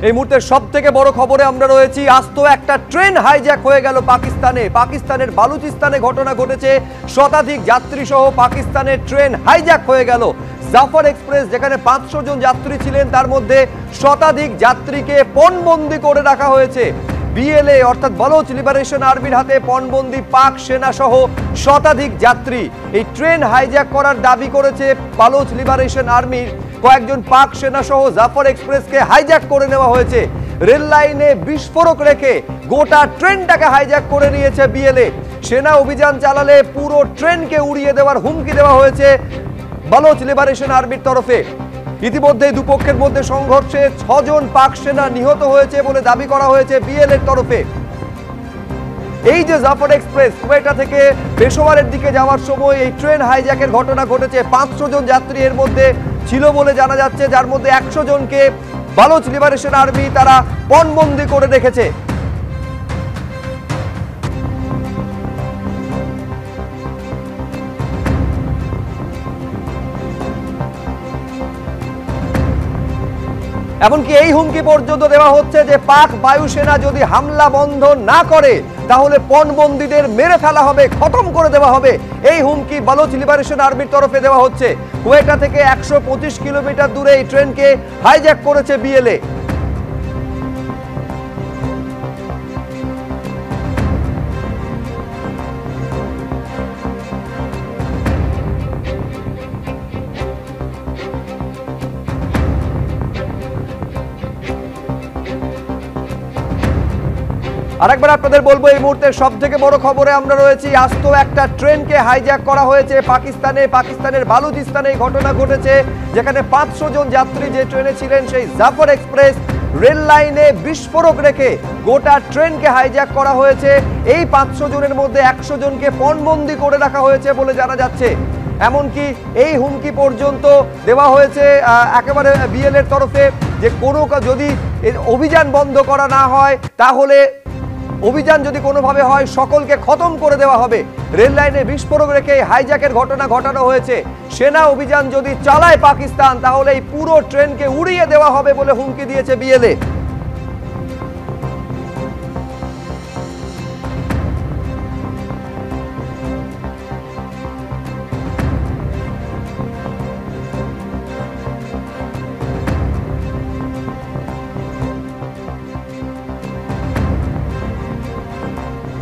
এই মুহূর্তে সবথেকে বড় খবরে আমরা রয়েছি। আস্ত একটা ট্রেন হাইজ্যাক হয়ে গেল পাকিস্তানের বালুচিস্তানে ঘটনা ঘটেছে। শতাধিক যাত্রী সহ পাকিস্তানের ট্রেন হাইজ্যাক হয়ে গেল। জাফর এক্সপ্রেস যেখানে 500 জন যাত্রী ছিলেন, তার মধ্যে শতাধিক যাত্রীকে পণবন্দি করে রাখা হয়েছে। বিএলএ অর্থাৎ বালুচ লিবারেশন আর্মির হাতে পণবন্দি পাক সেনা সহ শতাধিক যাত্রী। এই ট্রেন হাইজ্যাক করার দাবি করেছে বালুচ লিবারেশন আর্মির। কয়েকজন পাক সেনা সহ জাফর এক্সপ্রেসকে হাইজ্যাক করে নেওয়া হয়েছে। রেল লাইনে বিস্ফোরক রেখে গোটা ট্রেনটাকে হাইজ্যাক করে নিয়েছে বিএলএ। সেনা অভিযান চালালে পুরো ট্রেনকে উড়িয়ে দেওয়ার হুমকি দেওয়া হয়েছে বালুচ লিবারেশন আর্মির তরফে। ইতিমধ্যে দুপক্ষের মধ্যে সংঘর্ষে 6 জন পাক সেনা নিহত হয়েছে বলে দাবি করা হয়েছে বিএলএর তরফে। এই যে জাফর এক্সপ্রেস কুয়েটা থেকে পেশোয়ারের দিকে যাওয়ার সময় এই ট্রেন হাইজ্যাকের ঘটনা ঘটেছে। 500 জন যাত্রী এর মধ্যে ছিল বলে জানা যাচ্ছে, যার মধ্যে 100 জনকে বালুচ লিবারেশন আর্মি তারা পণবন্দি করে রেখেছে। এমনকি এই হুমকি পর্যন্ত দেওয়া হচ্ছে যে পাক বায়ুসেনা যদি হামলা বন্ধ না করে তাহলে পণবন্দীদের মেরে ফেলা হবে, খতম করে দেওয়া হবে। এই হুমকি বালুচ লিবারেশন আর্মির তরফে দেওয়া হচ্ছে। কুয়েটা থেকে 125 কিলোমিটার দূরে এই ট্রেনকে হাইজ্যাক করেছে বিএলএ। আরেকবার আপনাদের বলবো, এই মুহূর্তে সবথেকে বড় খবরে আমরা রয়েছি। আস্ত একটা ট্রেনকে হাইজ্যাক করা হয়েছে পাকিস্তানের বালুচিস্তানে এই ঘটনা ঘটেছে, যেখানে 500 জন যাত্রী যে ট্রেনে ছিলেন সেই জাফর এক্সপ্রেস রেল লাইনে বিস্ফোরক রেখে গোটা ট্রেনকে হাইজ্যাক করা হয়েছে। এই 500 জনের মধ্যে 100 জনকে পণবন্দি করে রাখা হয়েছে বলে জানা যাচ্ছে। এমনকি এই হুমকি পর্যন্ত দেওয়া হয়েছে একেবারে বিএলএর তরফে যে কোনো যদি অভিযান বন্ধ করা না হয়, তাহলে অভিযান যদি কোনোভাবে হয় সকলকে খতম করে দেওয়া হবে। রেল লাইনে বিস্ফোরক রেখে হাইজ্যাকের ঘটনা ঘটানো হয়েছে। সেনা অভিযান যদি চালায় পাকিস্তান তাহলে এই পুরো ট্রেনকে উড়িয়ে দেওয়া হবে বলে হুমকি দিয়েছে বিএলএ।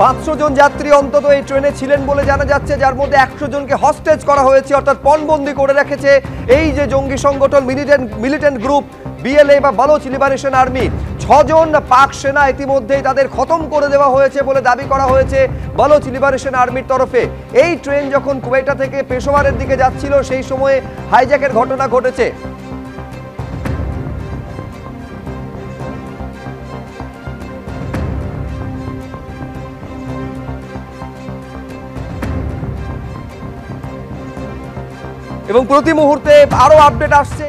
পাঁচশো জন যাত্রী অন্তত এই ট্রেনে ছিলেন বলে জানা যাচ্ছে, যার মধ্যে 100 জনকে হস্টেজ করা হয়েছে, অর্থাৎ পণবন্দি করে রেখেছে এই যে জঙ্গি সংগঠন মিলিটেন্ট গ্রুপ বিএলএ বা বালুচ লিবারেশন আর্মি। 6 জন পাক সেনা ইতিমধ্যেই তাদের খতম করে দেওয়া হয়েছে বলে দাবি করা হয়েছে বালুচ লিবারেশন আর্মির তরফে। এই ট্রেন যখন কুয়েটা থেকে পেশোয়ারের দিকে যাচ্ছিল সেই সময়ে হাইজ্যাকের ঘটনা ঘটেছে। এবং প্রতি মুহূর্তে আরো আপডেট আসছে।